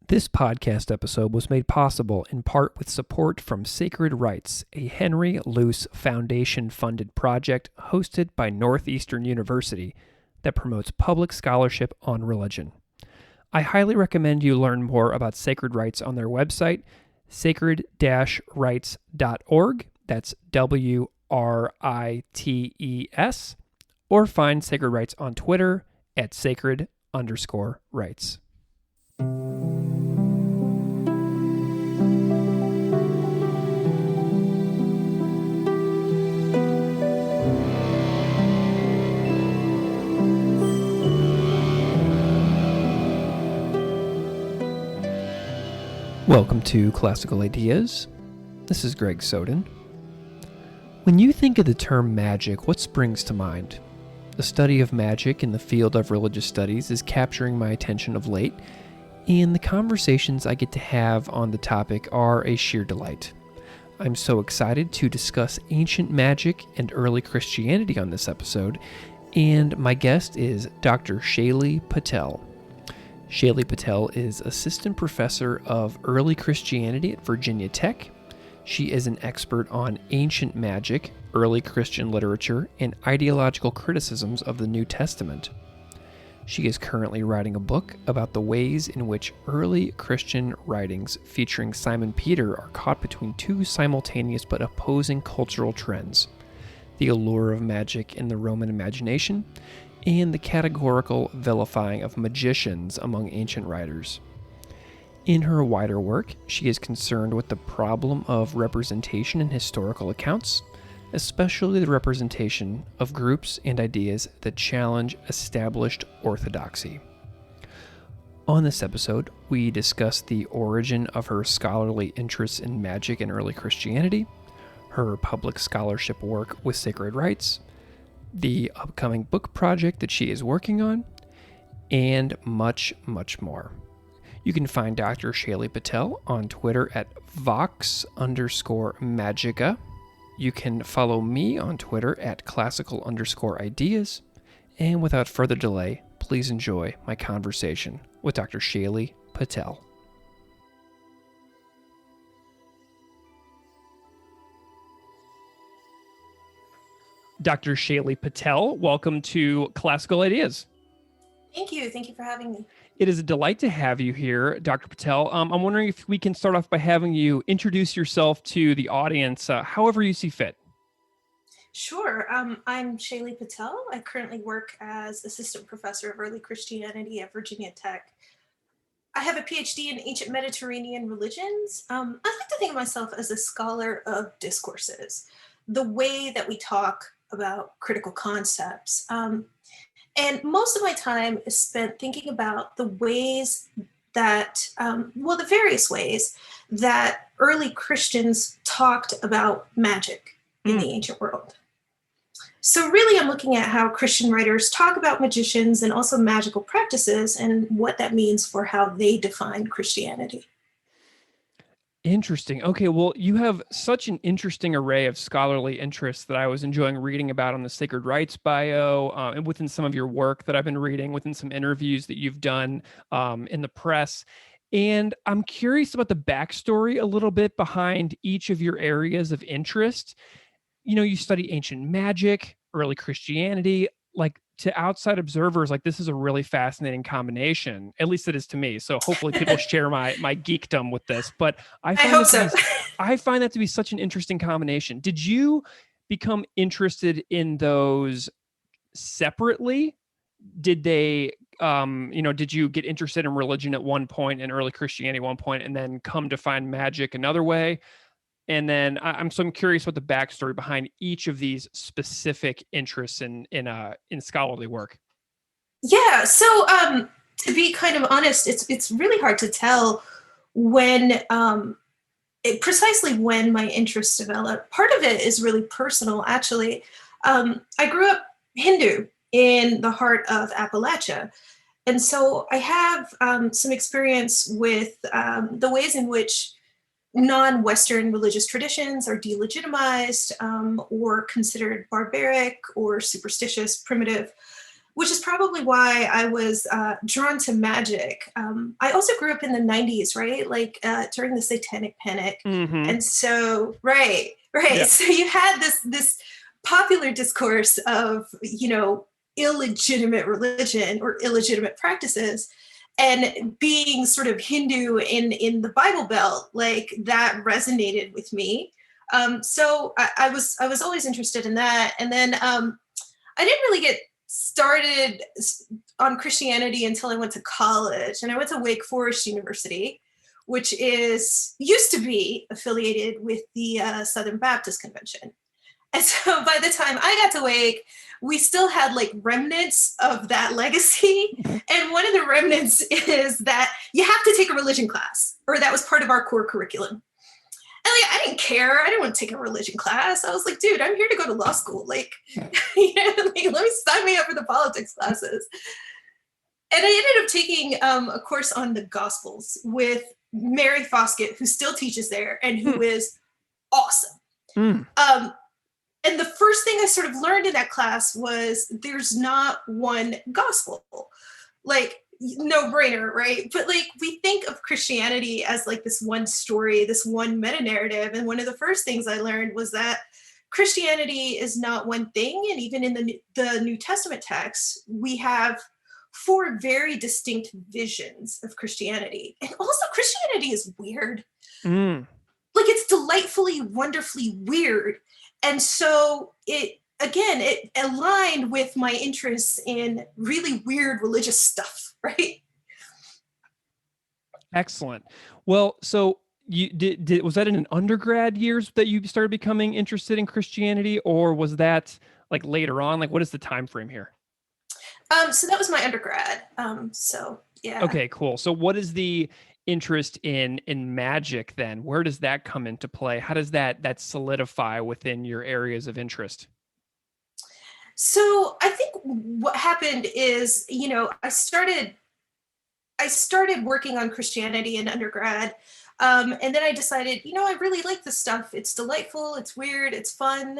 This podcast episode was made possible in part with support from Sacred Rites, a Henry Luce Foundation-funded project hosted by Northeastern University that promotes public scholarship on religion. I highly recommend you learn more about Sacred Rites on their website, sacred-rites.org, that's WRITES, or find Sacred Rites on Twitter at sacred_rites. Welcome to Classical Ideas. This is Greg Soden. When you think of the term magic, what springs to mind? The study of magic in the field of religious studies is capturing my attention of late, and the conversations I get to have on the topic are a sheer delight. I'm so excited to discuss ancient magic and early Christianity on this episode, and my guest is Dr. Shaily Patel. Shaily Patel is Assistant Professor of Early Christianity at Virginia Tech. She is an expert on ancient magic, early Christian literature, and ideological criticisms of the New Testament. She is currently writing a book about the ways in which early Christian writings featuring Simon Peter are caught between two simultaneous but opposing cultural trends: the allure of magic in the Roman imagination, and the categorical vilifying of magicians among ancient writers. In her wider work, she is concerned with the problem of representation in historical accounts, especially the representation of groups and ideas that challenge established orthodoxy. On this episode, we discuss the origin of her scholarly interests in magic and early Christianity, her public scholarship work with Sacred Rites, the upcoming book project that she is working on, and much, much more. You can find Dr. Shaily Patel on Twitter at vox_magica. You can follow me on Twitter at classical_ideas. And without further delay, please enjoy my conversation with Dr. Shaily Patel. Dr. Shaily Patel, welcome to Classical Ideas. Thank you. Thank you for having me. It is a delight to have you here, Dr. Patel. I'm wondering if we can start off by having you introduce yourself to the audience, however you see fit. Sure. I'm Shaily Patel. I currently work as Assistant Professor of Early Christianity at Virginia Tech. I have a PhD in ancient Mediterranean religions. I like to think of myself as a scholar of discourses, the way that we talk about critical concepts. And most of my time is spent thinking about the ways that, the various ways that early Christians talked about magic in the ancient world. So really, I'm looking at how Christian writers talk about magicians and also magical practices and what that means for how they define Christianity. Interesting. Okay, well, you have such an interesting array of scholarly interests that I was enjoying reading about on the Sacred Rites bio, and within some of your work that I've been reading, within some interviews that you've done in the press. And I'm curious about the backstory a little bit behind each of your areas of interest. You know, you study ancient magic, early Christianity. Like, to outside observers, like, this is a really fascinating combination. At least it is to me. So hopefully people share my geekdom with this. But I find that to be such an interesting combination. Did you become interested in those separately? Did they, did you get interested in religion at one point and early Christianity at one point, and then come to find magic another way? And then I'm curious what the backstory behind each of these specific interests in scholarly work. Yeah. So to be kind of honest, it's really hard to tell when precisely when my interests developed. Part of it is really personal, actually. I grew up Hindu in the heart of Appalachia. And so I have some experience with the ways in which non-Western religious traditions are delegitimized or considered barbaric or superstitious, primitive. which is probably why I was drawn to magic. I also grew up in the 90s, right? Like during the Satanic Panic. Mm-hmm. And so, right. Yeah. So you had this popular discourse of, illegitimate religion or illegitimate practices, and being sort of Hindu in the Bible Belt, like that resonated with me. So I was always interested in that. And then I didn't really get started on Christianity until I went to college, and I went to Wake Forest University, which used to be affiliated with the Southern Baptist Convention. And so by the time I got to Wake, we still had like remnants of that legacy. And one of the remnants is that you have to take a religion class, or that was part of our core curriculum. And like, I didn't care. I didn't want to take a religion class. I was like, dude, I'm here to go to law school. Like, let me sign me up for the politics classes. And I ended up taking a course on the Gospels with Mary Foskett, who still teaches there and who is awesome. And the first thing I sort of learned in that class was there's not one gospel. Like, no brainer, right? But like, we think of Christianity as like this one story, this one meta narrative. And one of the first things I learned was that Christianity is not one thing. And even in the New Testament text, we have 4 very distinct visions of Christianity. And also, Christianity is weird. Like, it's delightfully, wonderfully weird. And so it aligned with my interests in really weird religious stuff, right? Excellent. Well, so you was that in an undergrad years that you started becoming interested in Christianity, or was that like later on? Like, what is the time frame here? So that was my undergrad. So yeah. Okay, cool. So what is the interest in magic then? Where does that come into play? How does that solidify within your areas of interest? So I think what happened is, I started working on Christianity in undergrad. And then I decided, I really like this stuff. It's delightful. It's weird. It's fun.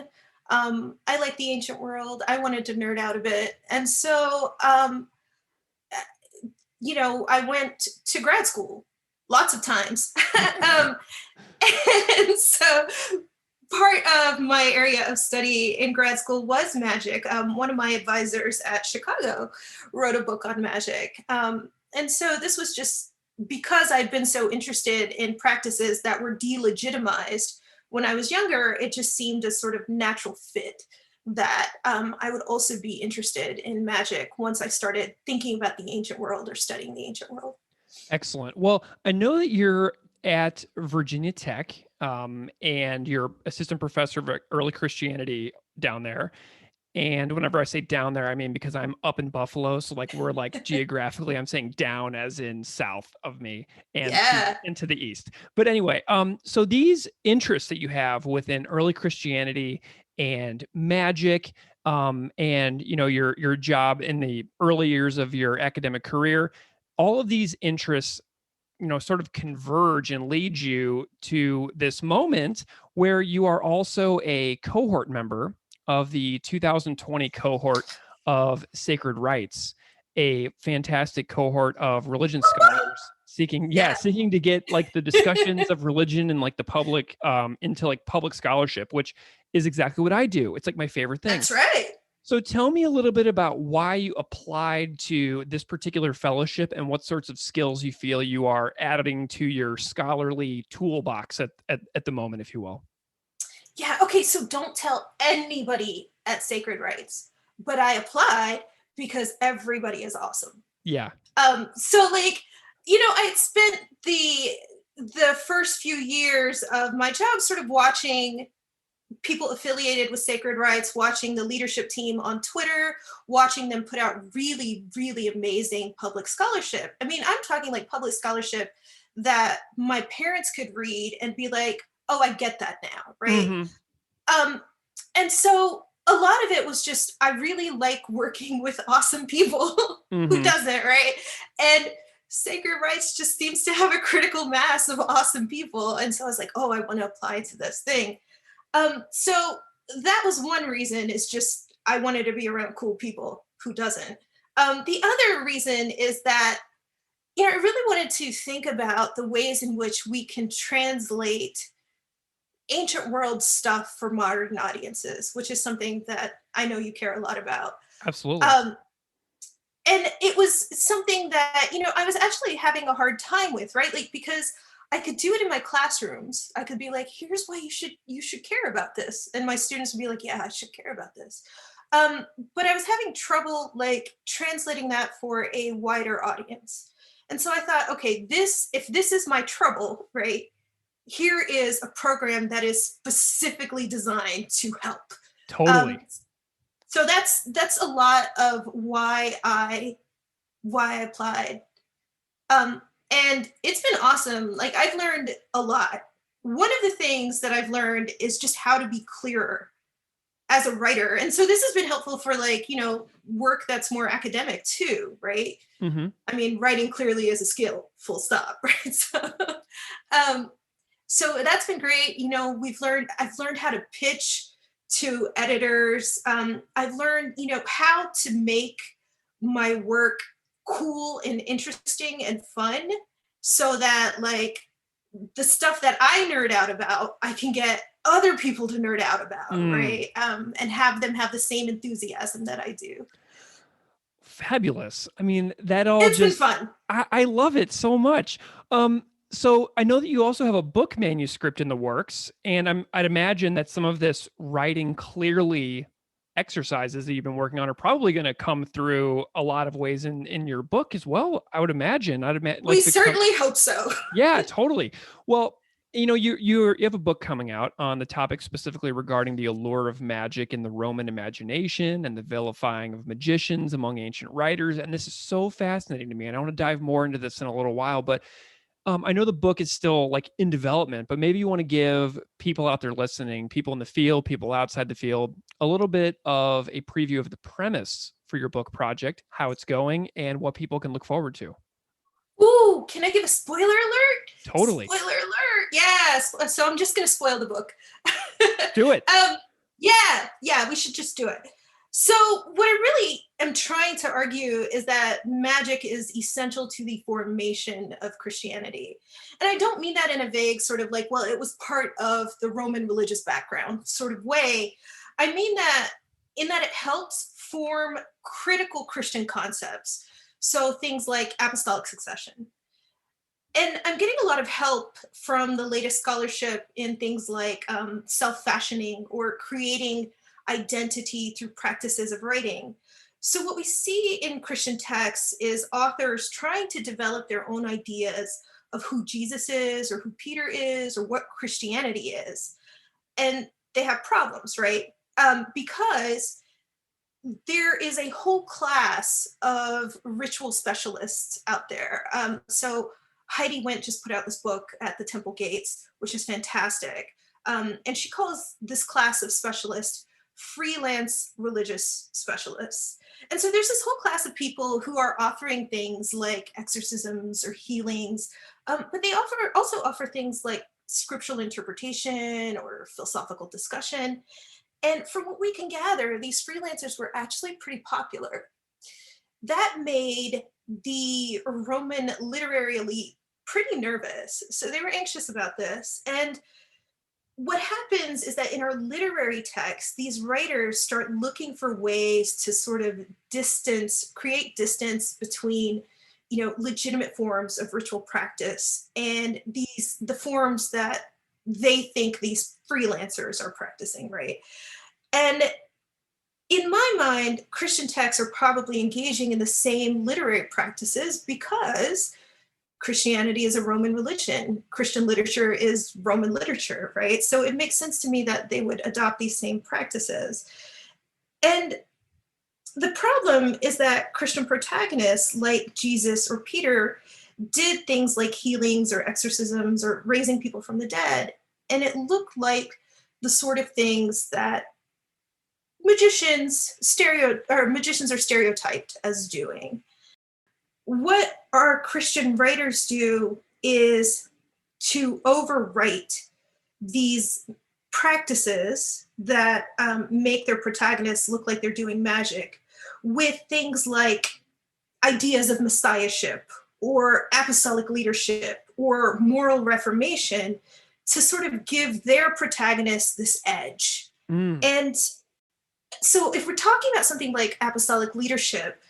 I like the ancient world. I wanted to nerd out a bit. And so, I went to grad school lots of times. And so part of my area of study in grad school was magic. One of my advisors at Chicago wrote a book on magic. And so this was just because I'd been so interested in practices that were delegitimized when I was younger, it just seemed a sort of natural fit that I would also be interested in magic once I started thinking about the ancient world or studying the ancient world. Excellent. Well, I know that you're at Virginia Tech, and you're assistant professor of early Christianity down there. And whenever I say down there, I mean because I'm up in Buffalo, so like we're like geographically, I'm saying down as in south of me and to the east. But anyway, so these interests that you have within early Christianity and magic, and your job in the early years of your academic career, all of these interests sort of converge and lead you to this moment where you are also a cohort member of the 2020 cohort of Sacred Rites, a fantastic cohort of religion scholars seeking to get like the discussions of religion and like the public into like public scholarship, which is exactly what I do. It's like my favorite thing. That's right. So tell me a little bit about why you applied to this particular fellowship and what sorts of skills you feel you are adding to your scholarly toolbox at the moment, if you will. Yeah, okay, so don't tell anybody at Sacred Rites, but I applied because everybody is awesome. Yeah. So like, I spent the first few years of my job sort of watching people affiliated with Sacred Rites, watching the leadership team on Twitter, watching them put out really, really amazing public scholarship. I mean, I'm talking like public scholarship that my parents could read and be like, oh, I get that now, right? Mm-hmm. And so a lot of it was just, I really like working with awesome people. Mm-hmm. Who doesn't, right? And Sacred Rites just seems to have a critical mass of awesome people. And so I was like, oh, I want to apply to this thing. So that was one reason, is just I wanted to be around cool people. Who doesn't? The other reason is that, I really wanted to think about the ways in which we can translate ancient world stuff for modern audiences, which is something that I know you care a lot about. Absolutely. Um, and it was something that, I was actually having a hard time with, right? Like, because I could do it in my classrooms. I could be like, here's why you should care about this. And my students would be like, yeah, I should care about this. But I was having trouble like translating that for a wider audience. And so I thought, okay, if this is my trouble, right? Here is a program that is specifically designed to help. Totally. Um, so that's a lot of why I applied. And it's been awesome. Like, I've learned a lot. One of the things that I've learned is just how to be clearer as a writer. And so this has been helpful for, like, work that's more academic too, right? Mm-hmm. I mean, writing clearly is a skill, full stop, right? Um, so that's been great. I've learned how to pitch to editors. I've learned, how to make my work cool and interesting and fun, so that, like, the stuff that I nerd out about, I can get other people to nerd out about, right? And have them have the same enthusiasm that I do. Fabulous. I mean, that all It's been just, fun. I love it so much. So I know that you also have a book manuscript in the works, and I'd imagine that some of this writing clearly exercises that you've been working on are probably going to come through a lot of ways in your book as well. I would imagine. I'd imagine We like certainly hope so. yeah, totally. Well, you have a book coming out on the topic specifically regarding the allure of magic in the Roman imagination and the vilifying of magicians among ancient writers, and this is so fascinating to me. And I want to dive more into this in a little while, but I know the book is still like in development, but maybe you want to give people out there listening, people in the field, people outside the field, a little bit of a preview of the premise for your book project, how it's going, and what people can look forward to. Ooh, can I give a spoiler alert? Totally. Spoiler alert. Yes. So I'm just going to spoil the book. Do it. Yeah, we should just do it. So what I really am trying to argue is that magic is essential to the formation of Christianity. And I don't mean that in a vague sort of like, well, it was part of the Roman religious background sort of way. I mean that in that it helps form critical Christian concepts. So things like apostolic succession. And I'm getting a lot of help from the latest scholarship in things like self-fashioning or creating identity through practices of writing. So what we see in Christian texts is authors trying to develop their own ideas of who Jesus is or who Peter is or what Christianity is. And they have problems, right? Because there is a whole class of ritual specialists out there. So Heidi Wendt just put out this book at the Temple Gates, which is fantastic. And she calls this class of specialists freelance religious specialists. And so there's this whole class of people who are offering things like exorcisms or healings, but they also offer things like scriptural interpretation or philosophical discussion. And from what we can gather, these freelancers were actually pretty popular. That made the Roman literary elite pretty nervous. So they were anxious about this. And what happens is that in our literary texts, these writers start looking for ways to sort of create distance between, legitimate forms of ritual practice and the forms that they think these freelancers are practicing, right? And in my mind, Christian texts are probably engaging in the same literary practices because Christianity is a Roman religion. Christian literature is Roman literature, right? So it makes sense to me that they would adopt these same practices. And the problem is that Christian protagonists like Jesus or Peter did things like healings or exorcisms or raising people from the dead. And it looked like the sort of things that magicians are stereotyped as doing. What our Christian writers do is to overwrite these practices that make their protagonists look like they're doing magic with things like ideas of messiahship or apostolic leadership or moral reformation to sort of give their protagonists this edge. And so if we're talking about something like apostolic leadership,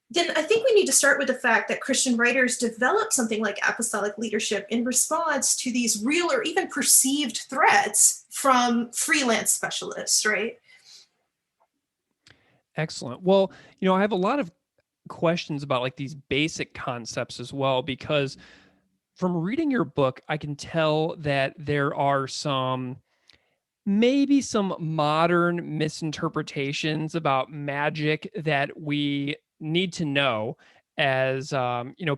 then I think we need to start with the fact that Christian writers developed something like apostolic leadership in response to these real or even perceived threats from freelance specialists, right? Excellent. Well, I have a lot of questions about like these basic concepts as well, because from reading your book, I can tell that there are maybe some modern misinterpretations about magic that we need to know as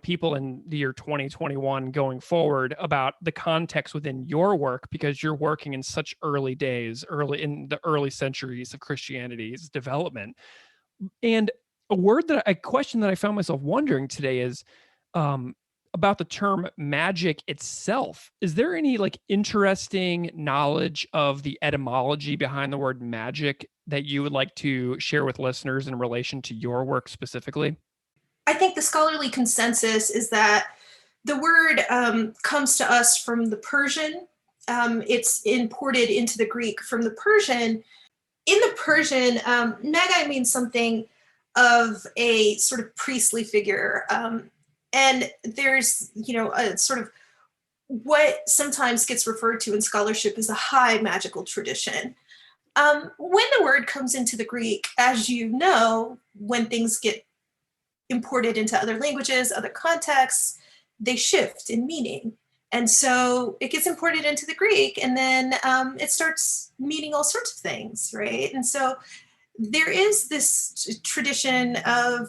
people in the year 2021 going forward, about the context within your work, because you're working in such early days, early in the early centuries of Christianity's development. And a question that I found myself wondering today is um, about the term magic itself. Is there any like interesting knowledge of the etymology behind the word magic that you would like to share with listeners in relation to your work specifically? I think the scholarly consensus is that the word comes to us from the Persian. It's imported into the Greek from the Persian. In the Persian, magi means something of a sort of priestly figure. And there's, a sort of what sometimes gets referred to in scholarship as a high magical tradition. When the word comes into the Greek, as you know, when things get imported into other languages, other contexts, they shift in meaning. And so it gets imported into the Greek, and then it starts meaning all sorts of things, right? And so there is this tradition of,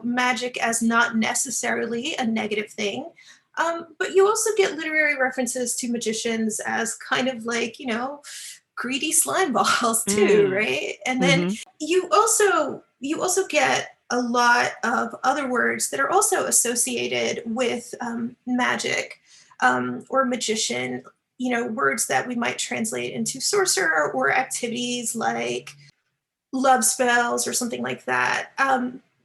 magic as not necessarily a negative thing. But you also get literary references to magicians as kind of like, greedy slime balls too, Mm. right? And then Hmm. you also get a lot of other words that are also associated with magic or magician, words that we might translate into sorcerer or activities like love spells or something like that.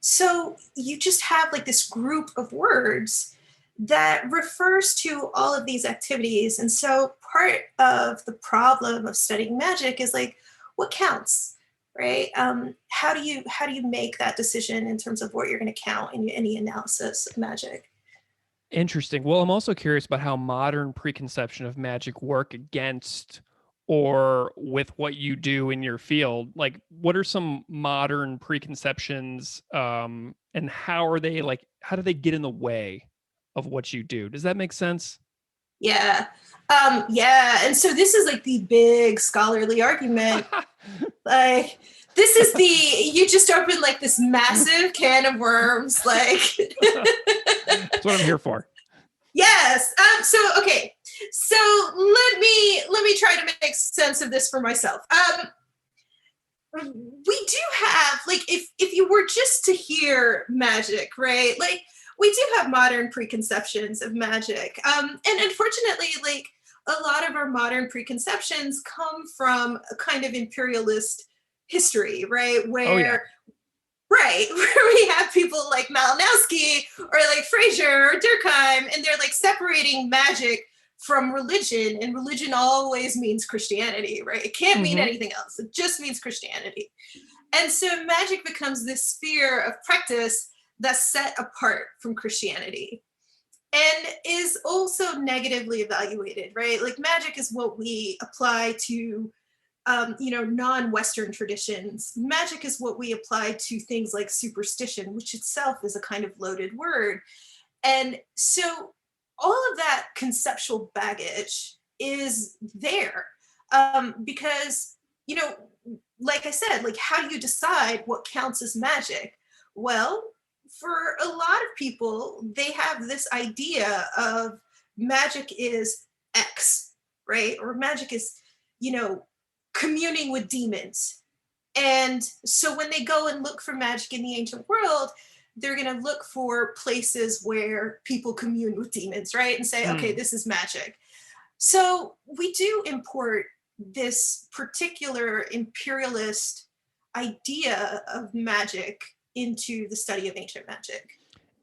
So you just have like this group of words that refers to all of these activities. And so part of the problem of studying magic is like, what counts, right? How do you make that decision in terms of what you're going to count in any analysis of magic? Interesting. Well, I'm also curious about how modern preconception of magic work against or with what you do in your field. Like, what are some modern preconceptions, and how do they get in the way of what you do? Does that make sense? Yeah. Yeah. And so this is like the big scholarly argument. Like, this is you just opened like this massive can of worms. Like, That's what I'm here for. yes. So okay. So let me try to make sense of this for myself. We do have like if you were just to hear magic, right? Like we do have modern preconceptions of magic, and unfortunately, like a lot of our modern preconceptions come from a kind of imperialist history, right? Oh yeah. Right, where we have people like Malinowski or like Fraser or Durkheim, and they're like separating magic from religion, and religion always means Christianity, right? It can't mean Hmm. anything else. It just means Christianity. And so magic becomes this sphere of practice that's set apart from Christianity and is also negatively evaluated, right? Like magic is what we apply to non-Western traditions. Magic is what we apply to things like superstition, which itself is a kind of loaded word. And so all of that conceptual baggage is there because, you know, like I said, like how do you decide what counts as magic? Well, for a lot of people, they have this idea of magic is X, right? Or magic is, you know, communing with demons. And so when they go and look for magic in the ancient world, they're going to look for places where people commune with demons, right? And say, okay, Mm. this is magic. So we do import this particular imperialist idea of magic into the study of ancient magic.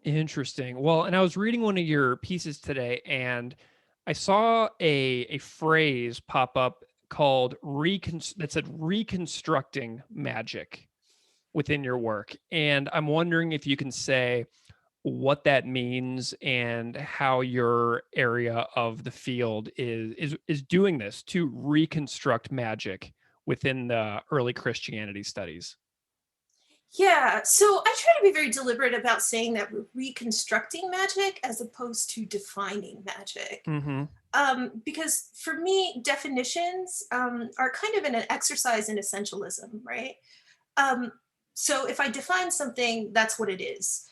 Interesting. Well, and I was reading one of your pieces today, and I saw a phrase pop up called that said reconstructing magic within your work. And I'm wondering if you can say what that means and how your area of the field is doing this to reconstruct magic within the early Christianity studies. Yeah, so I try to be very deliberate about saying that we're reconstructing magic as opposed to defining magic. Mm-hmm. Because for me, definitions are kind of an exercise in essentialism, right? Um, so if I define something, that's what it is.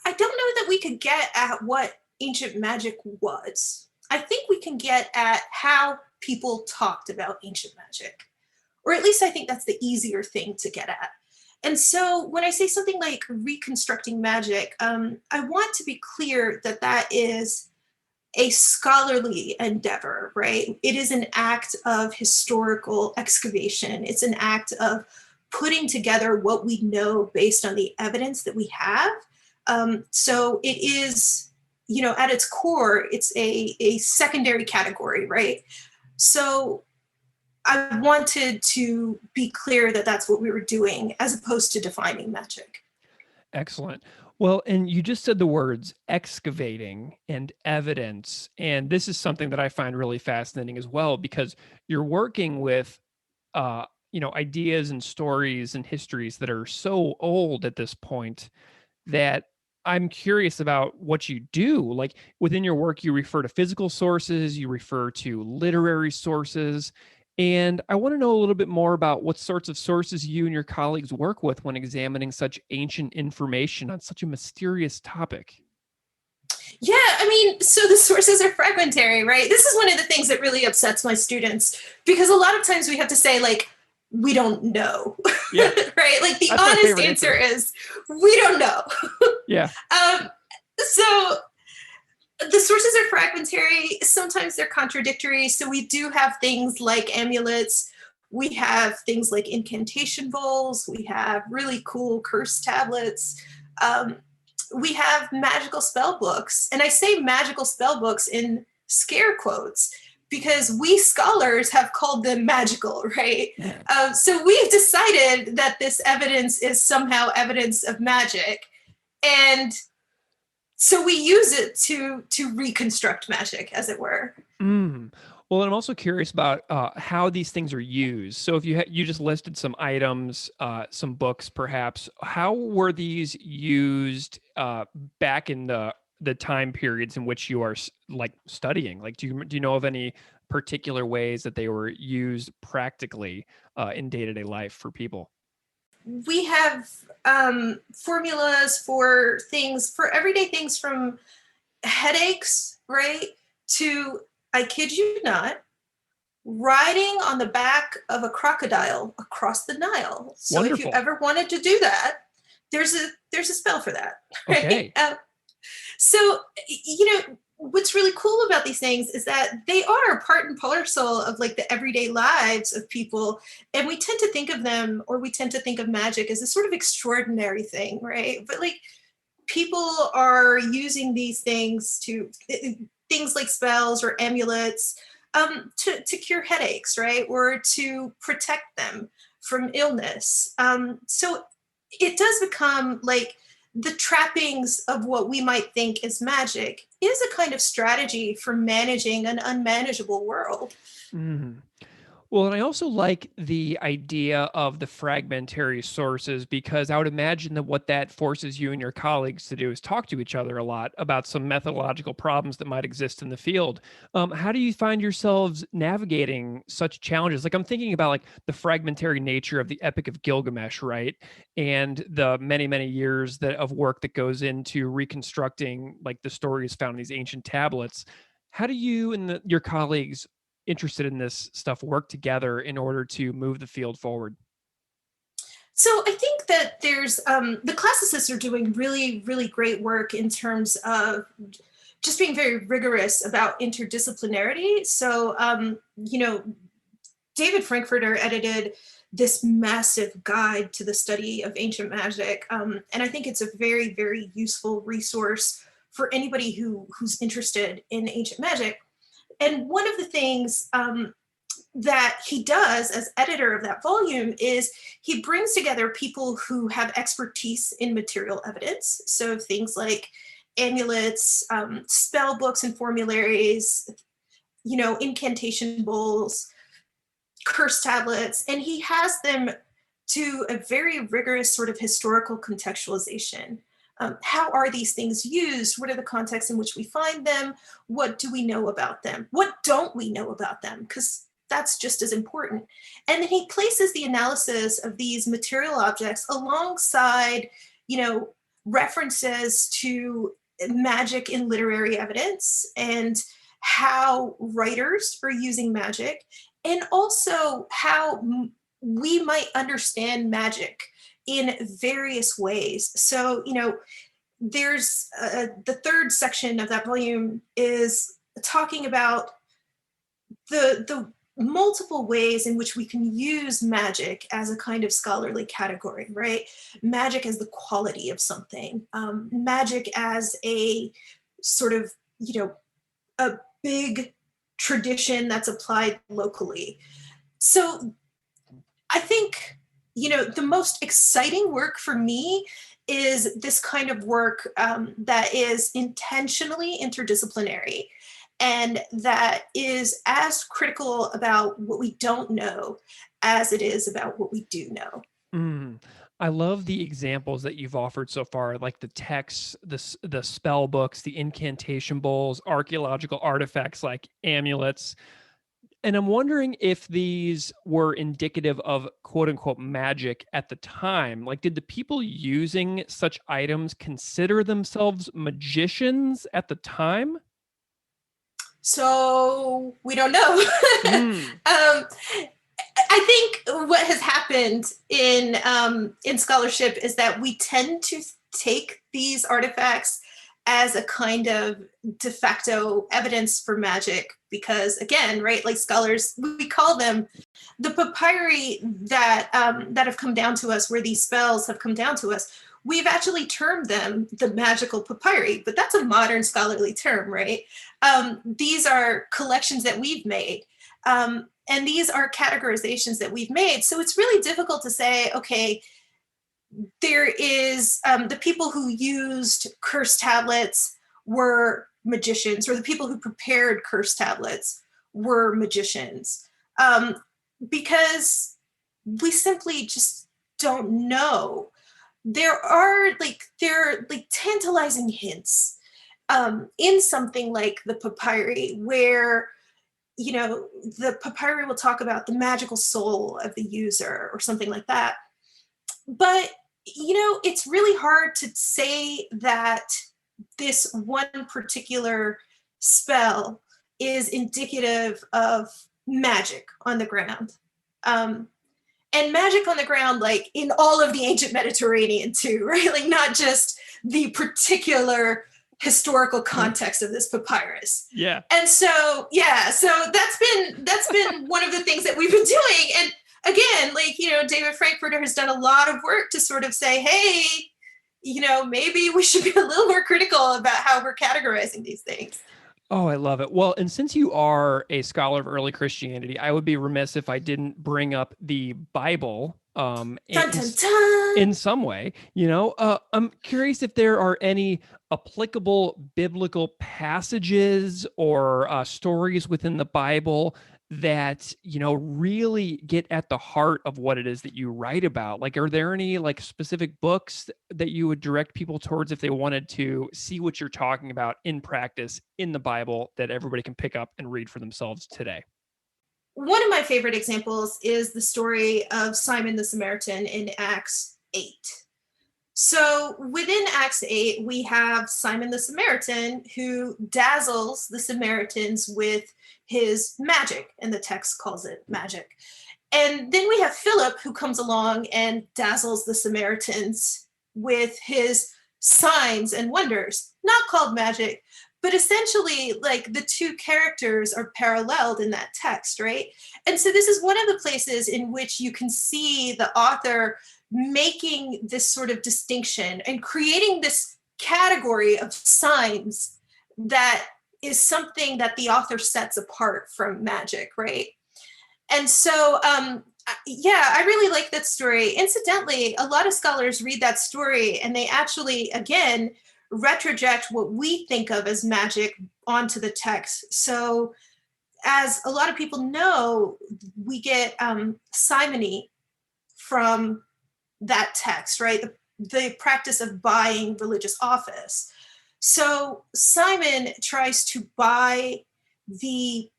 I don't know that we could get at what ancient magic was. I think we can get at how people talked about ancient magic, or at least I think that's the easier thing to get at. And so when I say something like reconstructing magic, I want to be clear that that is a scholarly endeavor, right? It is an act of historical excavation. It's an act of putting together what we know based on the evidence that we have. So it is, at its core, it's a secondary category, right? So I wanted to be clear that that's what we were doing as opposed to defining magic. Excellent. Well, and you just said the words excavating and evidence. And this is something that I find really fascinating as well, because you're working with, ideas and stories and histories that are so old at this point that I'm curious about what you do. Like within your work, you refer to physical sources, you refer to literary sources. And I want to know a little bit more about what sorts of sources you and your colleagues work with when examining such ancient information on such a mysterious topic. Yeah, I mean, so the sources are fragmentary, right? This is one of the things that really upsets my students because a lot of times we have to say, like, we don't know, Yeah, right? Like, the that's my honest favorite answer answer. is, we don't know. Yeah. um, so the sources are fragmentary. Sometimes they're contradictory. So we do have things like amulets. We have things like incantation bowls. We have really cool curse tablets. Um, we have magical spell books. And I say magical spell books in scare quotes because we scholars have called them magical, right? So we've decided that this evidence is somehow evidence of magic. And so we use it to reconstruct magic, as it were. Mm. Well, I'm also curious about how these things are used. So, if you just listed some items, some books, perhaps, how were these used back in the time periods in which you are like studying? Like, do you know of any particular ways that they were used practically in day to day life for people? We have formulas for things, for everyday things, from headaches, right, to, I kid you not, riding on the back of a crocodile across the Nile. So if you Wonderful. ever wanted to do that, there's a spell for that, right? Okay. So, what's really cool about these things is that they are part and parcel of like the everyday lives of people. And we tend to think of them, or we tend to think of magic as a sort of extraordinary thing, right? But like, people are using these things things like spells or amulets, to cure headaches, right? Or to protect them from illness. So it does become like the trappings of what we might think is magic is a kind of strategy for managing an unmanageable world. Mhm. Well, and I also like the idea of the fragmentary sources because I would imagine that what that forces you and your colleagues to do is talk to each other a lot about some methodological problems that might exist in the field. How do you find yourselves navigating such challenges? Like I'm thinking about like the fragmentary nature of the Epic of Gilgamesh, right? And the many, many years of work that goes into reconstructing like the stories found in these ancient tablets. How do you and your colleagues interested in this stuff work together in order to move the field forward? So I think that there's the classicists are doing really, really great work in terms of just being very rigorous about interdisciplinarity. So, David Frankfurter edited this massive guide to the study of ancient magic. And I think it's a very, very useful resource for anybody who's interested in ancient magic. And one of the things that he does as editor of that volume is he brings together people who have expertise in material evidence. So things like amulets, spell books and formularies, incantation bowls, curse tablets, and he has them to a very rigorous sort of historical contextualization. How are these things used? What are the contexts in which we find them? What do we know about them? What don't we know about them? Because that's just as important. And then he places the analysis of these material objects alongside, references to magic in literary evidence and how writers are using magic, and also how we might understand magic in various ways. So, there's the third section of that volume is talking about the multiple ways in which we can use magic as a kind of scholarly category, right? Magic as the quality of something, magic as a sort of, a big tradition that's applied locally. So I think, the most exciting work for me is this kind of work that is intentionally interdisciplinary and that is as critical about what we don't know as it is about what we do know. Mm. I love the examples that you've offered so far, like the texts, the spell books, the incantation bowls, archaeological artifacts like amulets. And I'm wondering if these were indicative of quote unquote magic at the time. Like, did the people using such items consider themselves magicians at the time? So we don't know. Mm. I think what has happened in scholarship is that we tend to take these artifacts as a kind of de facto evidence for magic because, again, right, like scholars, we call them the papyri that that have come down to us, where these spells have come down to us. We've actually termed them the magical papyri, but that's a modern scholarly term, right? These are collections that we've made. And these are categorizations that we've made. So it's really difficult to say, okay, there is the people who used curse tablets were magicians, or the people who prepared curse tablets were magicians, because we simply just don't know. There are like tantalizing hints in something like the papyri, where the papyri will talk about the magical soul of the user or something like that. But, it's really hard to say that this one particular spell is indicative of magic on the ground. And magic on the ground, like in all of the ancient Mediterranean too, right? Like not just the particular historical context of this papyrus. Yeah. And so, so that's been one of the things that we've been doing. And again, like, David Frankfurter has done a lot of work to sort of say, hey, maybe we should be a little more critical about how we're categorizing these things. Oh, I love it. Well, and since you are a scholar of early Christianity, I would be remiss if I didn't bring up the Bible Dun, dun, dun. in some way. I'm curious if there are any applicable biblical passages or stories within the Bible that really get at the heart of what it is that you write about. Like, are there any like specific books that you would direct people towards if they wanted to see what you're talking about in practice in the Bible that everybody can pick up and read for themselves today? One of my favorite examples is the story of Simon the Samaritan in Acts 8. So within Acts 8, we have Simon the Samaritan who dazzles the Samaritans with his magic, and the text calls it magic. And then we have Philip who comes along and dazzles the Samaritans with his signs and wonders, not called magic, but essentially, like, the two characters are paralleled in that text, right? And so this is one of the places in which you can see the author making this sort of distinction and creating this category of signs that is something that the author sets apart from magic, right? And so, yeah, I really like that story. Incidentally, a lot of scholars read that story and they actually, again, retroject what we think of as magic onto the text. So, as a lot of people know, we get simony from that text, right? The practice of buying religious office. So Simon tries to buy the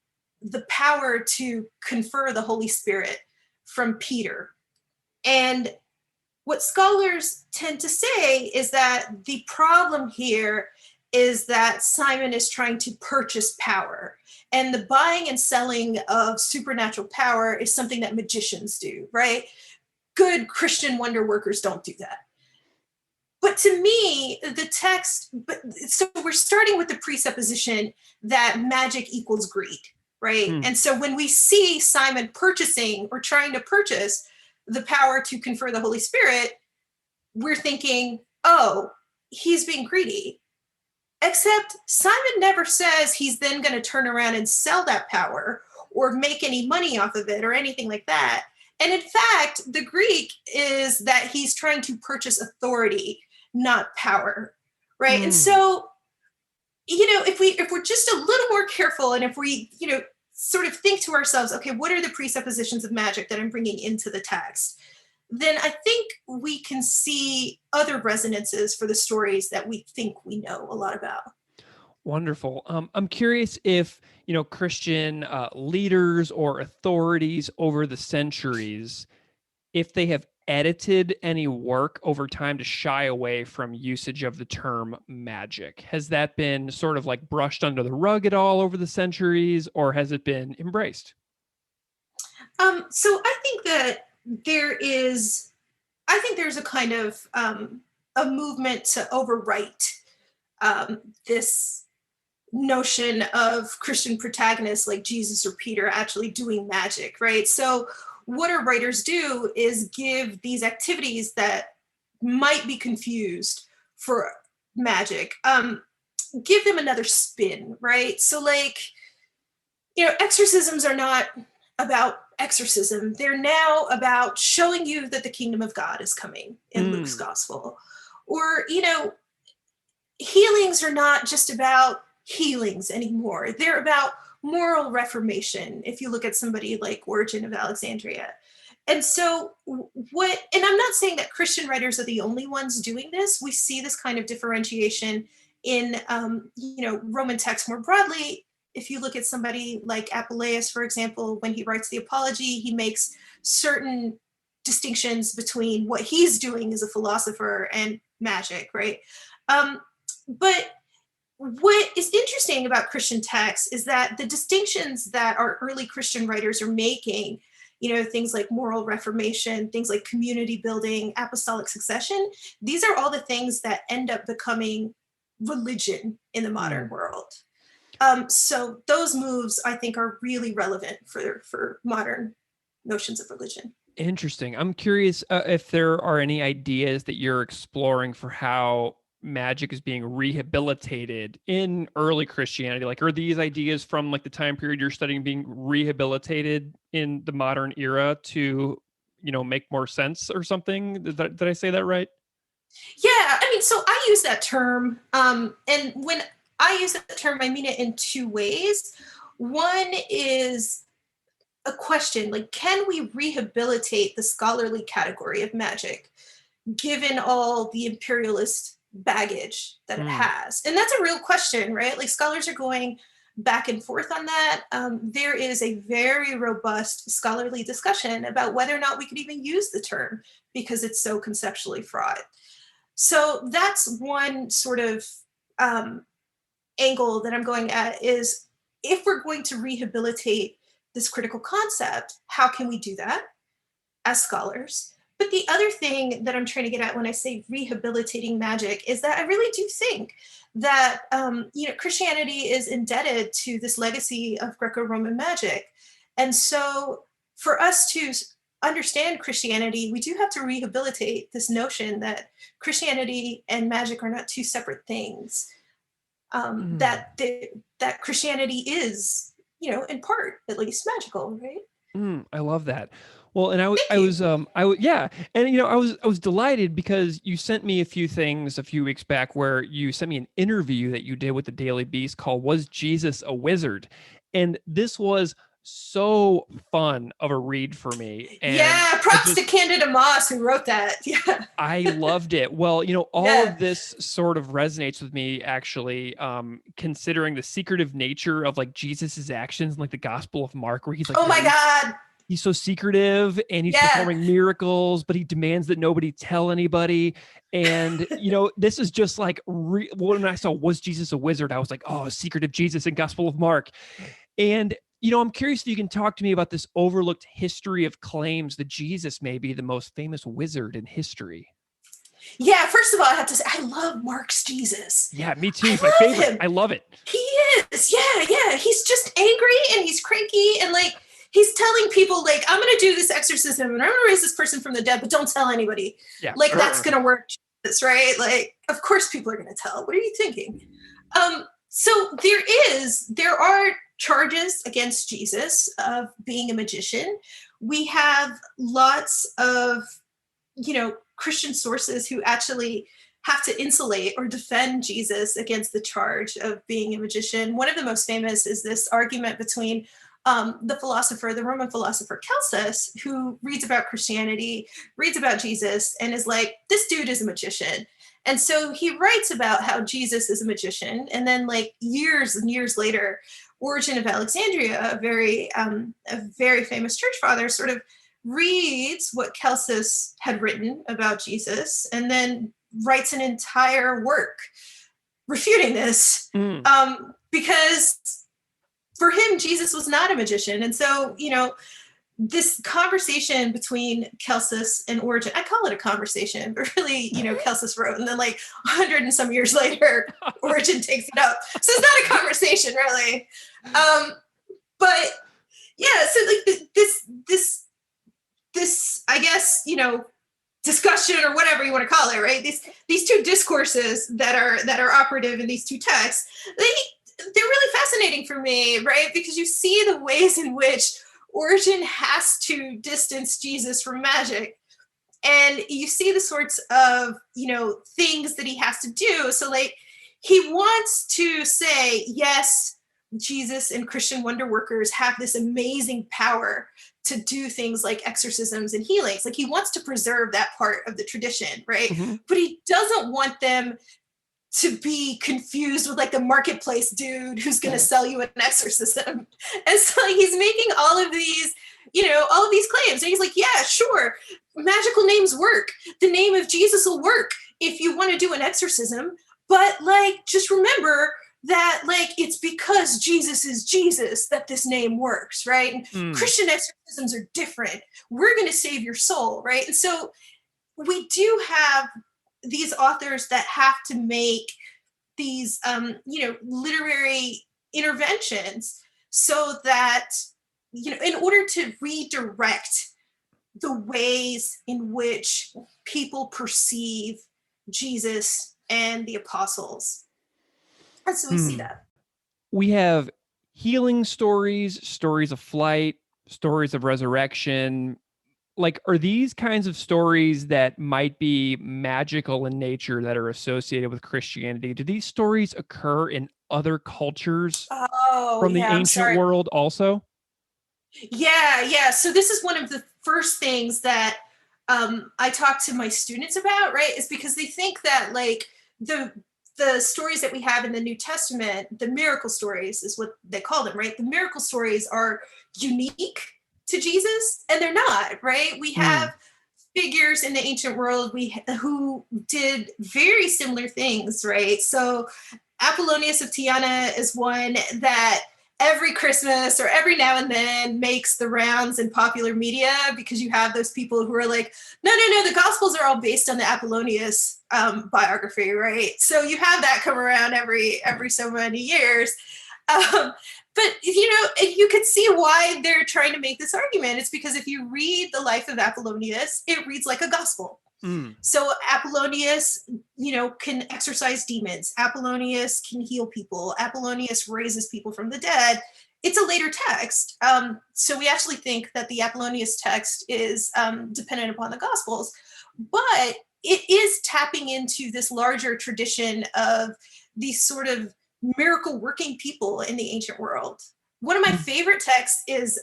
the power to confer the Holy Spirit from Peter. And what scholars tend to say is that the problem here is that Simon is trying to purchase power. And the buying and selling of supernatural power is something that magicians do, right? Good Christian wonder workers don't do that. But to me, the text, but so we're starting with the presupposition that magic equals greed, right? Hmm. And so when we see Simon purchasing or trying to purchase the power to confer the Holy Spirit, we're thinking, oh, he's being greedy. Except Simon never says he's then going to turn around and sell that power or make any money off of it or anything like that. And in fact, the Greek is that he's trying to purchase authority, not power, right? And Hmm. so, if we're just a little more careful, and if we, sort of think to ourselves, okay, what are the presuppositions of magic that I'm bringing into the text? Then I think we can see other resonances for the stories that we think we know a lot about. Wonderful. I'm curious if, Christian leaders or authorities over the centuries, if they have edited any work over time to shy away from usage of the term magic. Has that been sort of like brushed under the rug at all over the centuries, or has it been embraced? So I think there's a kind of a movement to overwrite this notion of Christian protagonists like Jesus or Peter actually doing magic, right? So, what our writers do is give these activities that might be confused for magic, give them another spin, right? So, like, exorcisms are not about exorcism. They're now about showing you that the kingdom of God is coming in Luke's Mm. gospel. Or, healings are not just about healings anymore. They're about moral reformation, if you look at somebody like Origen of Alexandria. And so, and I'm not saying that Christian writers are the only ones doing this. We see this kind of differentiation in, Roman texts more broadly. If you look at somebody like Apuleius, for example, when he writes the Apology, he makes certain distinctions between what he's doing as a philosopher and magic, right? Um, but what is interesting about Christian texts is that the distinctions that our early Christian writers are making, things like moral reformation, things like community building, apostolic succession, these are all the things that end up becoming religion in the modern Mm. world. So those moves, I think, are really relevant for modern notions of religion. Interesting. I'm curious if there are any ideas that you're exploring for how magic is being rehabilitated in early Christianity. Like, are these ideas from like the time period you're studying being rehabilitated in the modern era to, make more sense or something? Did I say that right? Yeah, I mean, so I use that term, and when I use that term, I mean it in two ways. One is a question like, can we rehabilitate the scholarly category of magic given all the imperialist baggage that it Mm. has? And that's a real question, right? Like, scholars are going back and forth on that. There is a very robust scholarly discussion about whether or not we could even use the term because it's so conceptually fraught. So that's one sort of um, angle that I'm going at is, if we're going to rehabilitate this critical concept, how can we do that as scholars? But the other thing that I'm trying to get at when I say rehabilitating magic is that I really do think that Christianity is indebted to this legacy of Greco-Roman magic, and so for us to understand Christianity, we do have to rehabilitate this notion that Christianity and magic are not two separate things. That Christianity is, in part at least, magical, right? I love that. Well, and Thank I you. was, yeah, and I was delighted because you sent me a few things a few weeks back where you sent me an interview that you did with the Daily Beast called "Was Jesus a Wizard?" And this was so fun of a read for me, and Yeah, props to Candida Moss who wrote that. Yeah. I loved it. Well, all Yeah. of this sort of resonates with me actually, considering the secretive nature of like Jesus's actions in like the Gospel of Mark, where he's like Oh my very God. he's so secretive and he's Yeah. performing miracles, but he demands that nobody tell anybody. And, this is just like when I saw "Was Jesus a Wizard?" I was like, oh, secretive Jesus in Gospel of Mark. And, I'm curious if you can talk to me about this overlooked history of claims that Jesus may be the most famous wizard in history. Yeah. First of all, I have to say, I love Mark's Jesus. Yeah, me too. I He's my love favorite. him. I love it. He is. Yeah. Yeah. He's just angry and he's cranky and like, he's telling people like, I'm going to do this exorcism and I'm going to raise this person from the dead, but don't tell anybody. Yeah. Like that's going to work. Right. Like, of course people are going to tell. What are you thinking? So there are charges against Jesus of being a magician. We have lots of, Christian sources who actually have to insulate or defend Jesus against the charge of being a magician. One of the most famous is this argument between the Roman philosopher Celsus, who reads about Christianity, reads about Jesus, and is like, this dude is a magician. And so he writes about how Jesus is a magician. And then like years and years later, Origen of Alexandria, a very famous church father, sort of reads what Celsus had written about Jesus and then writes an entire work refuting this, because for him, Jesus was not a magician. And so, this conversation between Celsus and Origen, I call it a conversation, but really, Celsus wrote, and then like 100 and some years later, Origen takes it up. So it's not a conversation, really. But yeah, so like this, I guess, discussion or whatever you want to call it, right? These two discourses that are operative in these two texts, they're really fascinating for me, right? Because you see the ways in which Origen has to distance Jesus from magic. And you see the sorts of, things that he has to do. So like he wants to say, yes, Jesus and Christian wonder workers have this amazing power to do things like exorcisms and healings. Like he wants to preserve that part of the tradition, right? Mm-hmm. But he doesn't want them to be confused with like the marketplace dude who's going to sell you an exorcism. And so like, he's making all of these claims. And he's like, yeah, sure. Magical names work. The name of Jesus will work if you want to do an exorcism. But like, just remember that like, it's because Jesus is Jesus that this name works, right? And Christian exorcisms are different. We're going to save your soul, right? And so we do have these authors that have to make these, literary interventions so that, in order to redirect the ways in which people perceive Jesus and the apostles. And so we see that. We have healing stories, stories of flight, stories of resurrection. Like, are these kinds of stories that might be magical in nature that are associated with Christianity? Do these stories occur in other cultures from the ancient world also? Yeah. So this is one of the first things that I talk to my students about, right? Is because they think that like the stories that we have in the New Testament, the miracle stories is what they call them, right? The miracle stories are unique to Jesus, and they're not, right? We have figures in the ancient world who did very similar things, right? So Apollonius of Tyana is one that every Christmas or every now and then makes the rounds in popular media, because you have those people who are like, no, the Gospels are all based on the Apollonius biography, right? So you have that come around every so many years. But, you could see why they're trying to make this argument. It's because if you read the life of Apollonius, it reads like a gospel. So Apollonius, can exorcise demons. Apollonius can heal people. Apollonius raises people from the dead. It's a later text. So we actually think that the Apollonius text is dependent upon the Gospels, but it is tapping into this larger tradition of these sort of miracle working people in the ancient world. One of my favorite texts is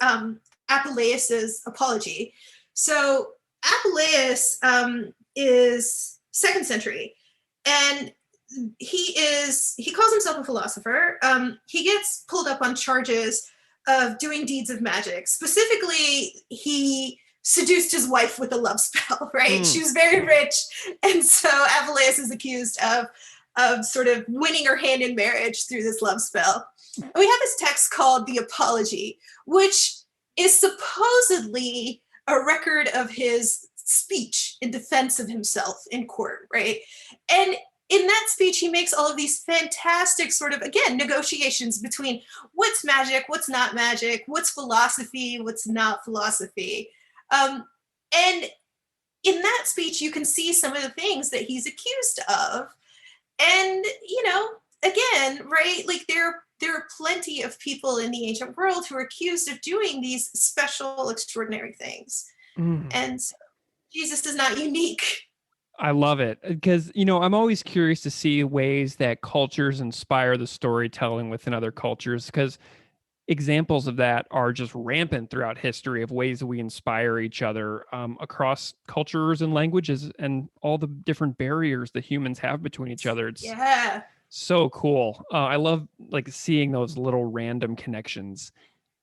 Apuleius's Apology. So Apuleius is 2nd century, and he calls himself a philosopher. He gets pulled up on charges of doing deeds of magic. Specifically, he seduced his wife with a love spell, right? She was very rich, and so Apuleius is accused of sort of winning her hand in marriage through this love spell. And we have this text called the Apology, which is supposedly a record of his speech in defense of himself in court, right? And in that speech, he makes all of these fantastic sort of, again, negotiations between what's magic, what's not magic, what's philosophy, what's not philosophy. And in that speech, you can see some of the things that he's accused of. And, again, right, like there are plenty of people in the ancient world who are accused of doing these special, extraordinary things. And so Jesus is not unique. I love it because, I'm always curious to see ways that cultures inspire the storytelling within other cultures, because examples of that are just rampant throughout history of ways that we inspire each other across cultures and languages and all the different barriers that humans have between each other. It's so cool. I love seeing those little random connections.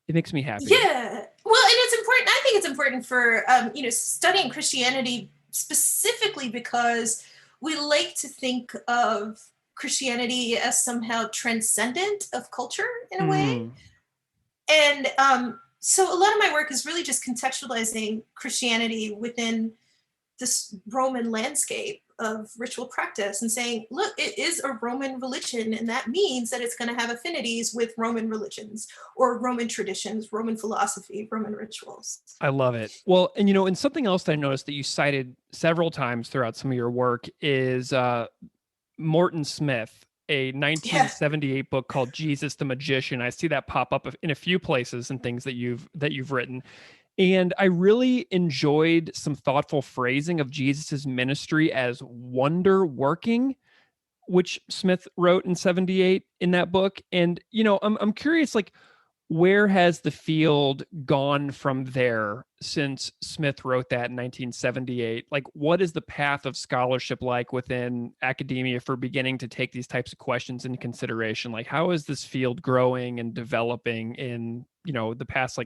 It makes me happy. Yeah. Well, and it's important. I think it's important for, studying Christianity specifically because we like to think of Christianity as somehow transcendent of culture in a way. And so a lot of my work is really just contextualizing Christianity within this Roman landscape of ritual practice and saying, look, it is a Roman religion, and that means that it's going to have affinities with Roman religions or Roman traditions, Roman philosophy, Roman rituals. I love it. Well, and and something else that I noticed that you cited several times throughout some of your work is Morton Smith, a 1978 book called Jesus the Magician. I see that pop up in a few places and things that you've written. And I really enjoyed some thoughtful phrasing of Jesus's ministry as wonder working, which Smith wrote in 78 in that book. And, I'm curious, where has the field gone from there since Smith wrote that in 1978? What is the path of scholarship like within academia for beginning to take these types of questions into consideration? How is this field growing and developing in, the past,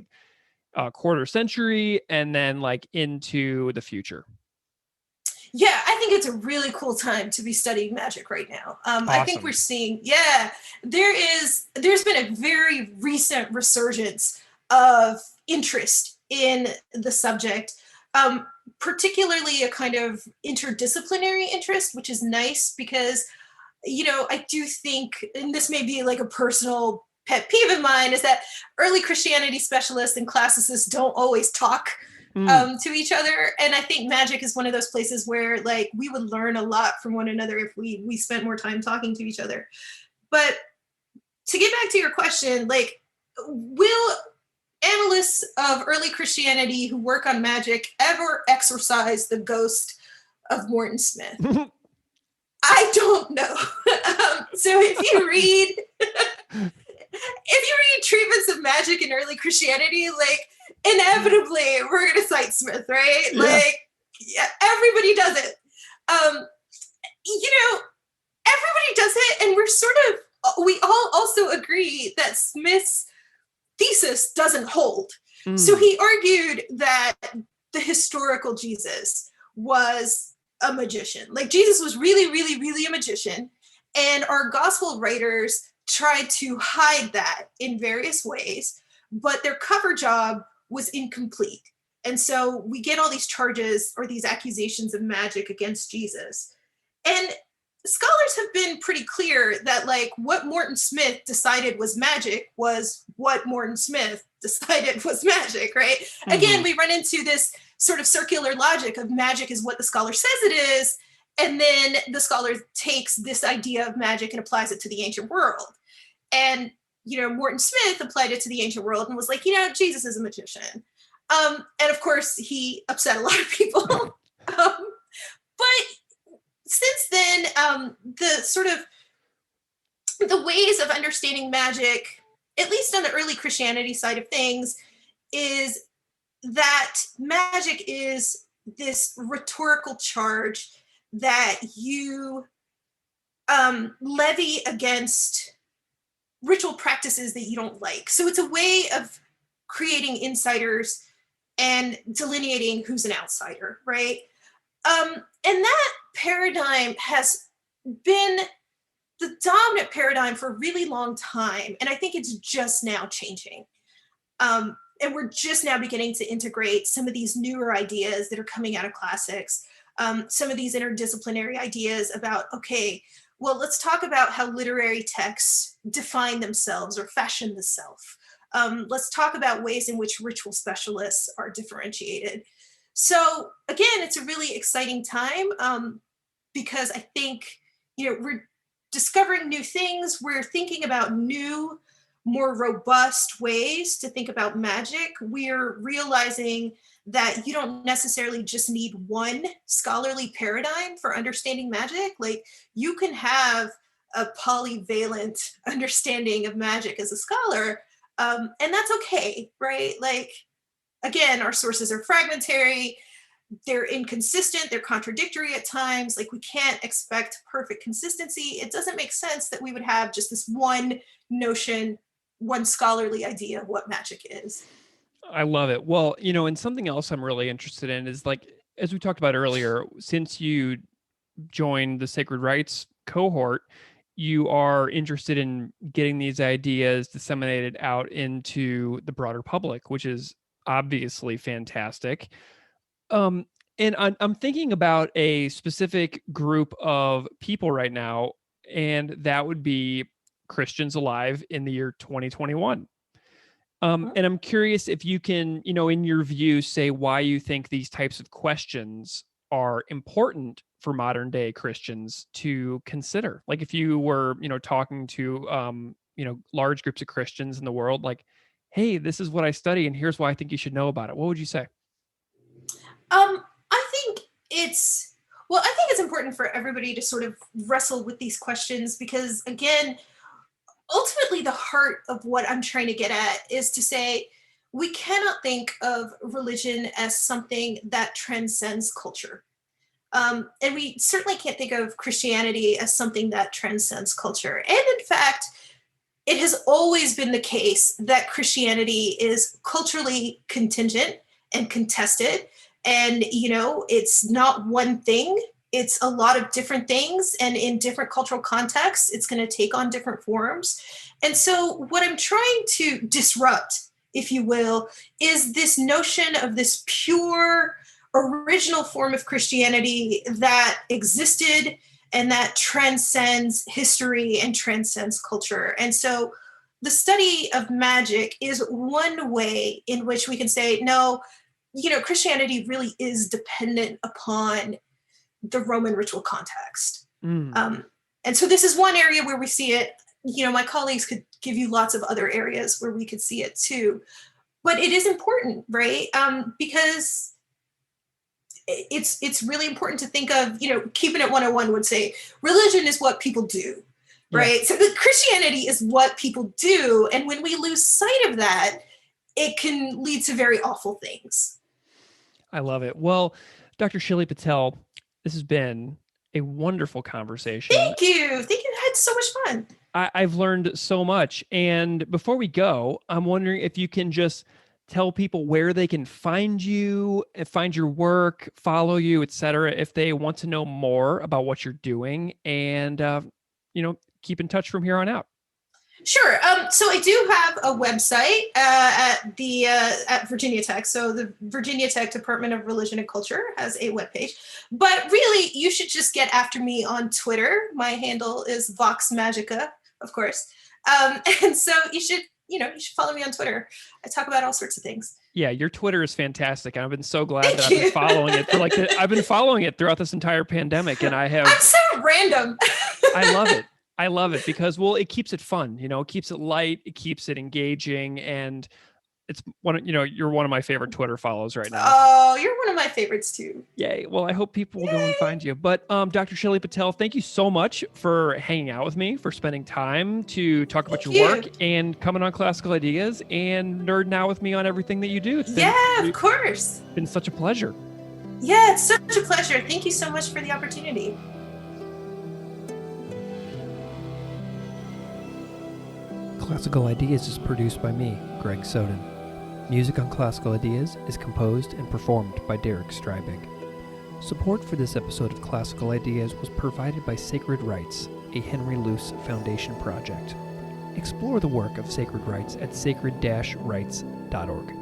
quarter century and then into the future? Yeah, I think it's a really cool time to be studying magic right now. Awesome. I think we're seeing, there's been a very recent resurgence of interest in the subject, particularly a kind of interdisciplinary interest, which is nice because, I do think, and this may be a personal pet peeve of mine, is that early Christianity specialists and classicists don't always talk to each other. And I think magic is one of those places where we would learn a lot from one another if we spent more time talking to each other. But to get back to your question, will analysts of early Christianity who work on magic ever exorcise the ghost of Morton Smith? I don't know. So if you read treatments of magic in early Christianity, inevitably we're going to cite Smith, right? Everybody does it. Everybody does it, and we all also agree that Smith's thesis doesn't hold. So he argued that the historical Jesus was a magician. Jesus was really, really, really a magician, and our gospel writers tried to hide that in various ways, but their cover job was incomplete. And so we get all these charges or these accusations of magic against Jesus. And scholars have been pretty clear that like what Morton Smith decided was magic was what Morton Smith decided was magic, right? Mm-hmm. Again, we run into this sort of circular logic of magic is what the scholar says it is, and then the scholar takes this idea of magic and applies it to the ancient world. And Morton Smith applied it to the ancient world and was like, Jesus is a magician. And of course, he upset a lot of people. But since then, the sort of the ways of understanding magic, at least on the early Christianity side of things, is that magic is this rhetorical charge that you levy against ritual practices that you don't like. So it's a way of creating insiders and delineating who's an outsider, right? And that paradigm has been the dominant paradigm for a really long time. And I think it's just now changing. And we're just now beginning to integrate some of these newer ideas that are coming out of classics, some of these interdisciplinary ideas about, okay, well, let's talk about how literary texts define themselves or fashion the self. Let's talk about ways in which ritual specialists are differentiated. So again, it's a really exciting time because I think, we're discovering new things. We're thinking about new, more robust ways to think about magic. We're realizing that you don't necessarily just need one scholarly paradigm for understanding magic. Like you can have a polyvalent understanding of magic as a scholar, and that's okay, right? Like, again, our sources are fragmentary, they're inconsistent, they're contradictory at times. Like we can't expect perfect consistency. It doesn't make sense that we would have just this one notion, one scholarly idea of what magic is. I love it. Well, and something else I'm really interested in is like, as we talked about earlier, since you joined the Sacred Rites cohort, you are interested in getting these ideas disseminated out into the broader public, which is obviously fantastic. And I'm thinking about a specific group of people right now, and that would be Christians alive in the year 2021. And I'm curious if you can, in your view, say why you think these types of questions are important for modern day Christians to consider. Like if you were, talking to, large groups of Christians in the world, like, hey, this is what I study and here's why I think you should know about it. What would you say? I think it's important for everybody to sort of wrestle with these questions because, again, ultimately the heart of what I'm trying to get at is to say we cannot think of religion as something that transcends culture. And we certainly can't think of Christianity as something that transcends culture. And in fact, it has always been the case that Christianity is culturally contingent and contested. And, it's not one thing. It's a lot of different things. And in different cultural contexts, it's going to take on different forms. And so what I'm trying to disrupt, if you will, is this notion of this pure, original form of Christianity that existed and that transcends history and transcends culture. And so the study of magic is one way in which we can say, no, Christianity really is dependent upon the Roman ritual context. And so this is one area where we see it. My colleagues could give you lots of other areas where we could see it too. But it is important, right? Because it's really important to think of, Keeping It 101 would say, religion is what people do, right? Yeah. So the Christianity is what people do. And when we lose sight of that, it can lead to very awful things. I love it. Well, Dr. Shaily Patel, this has been a wonderful conversation. Thank you. I had so much fun. I've learned so much. And before we go, I'm wondering if you can just tell people where they can find you, find your work, follow you, etc., if they want to know more about what you're doing and, keep in touch from here on out. Sure. So I do have a website at Virginia Tech. So the Virginia Tech Department of Religion and Culture has a webpage. But really, you should just get after me on Twitter. My handle is Vox Magica, of course. And so you should follow me on Twitter. I talk about all sorts of things. Yeah, your Twitter is fantastic. I've been so glad Thank that you. I've been following it for I've been following it throughout this entire pandemic, and I have. I'm so random. I love it. I love it because, well, it keeps it fun, it keeps it light, it keeps it engaging, and it's you're one of my favorite Twitter follows right now. Oh, you're one of my favorites too. Yay. Well, I hope people will go and find you. But Dr. Shaily Patel, thank you so much for hanging out with me, for spending time to talk about your work and coming on Classical Ideas and nerding out with me on everything that you do. It's of course. Been such a pleasure. Yeah, it's such a pleasure. Thank you so much for the opportunity. Classical Ideas is produced by me, Greg Soden. Music on Classical Ideas is composed and performed by Derek Strybig. Support for this episode of Classical Ideas was provided by Sacred Rites, a Henry Luce Foundation project. Explore the work of Sacred Rites at sacred-rites.org.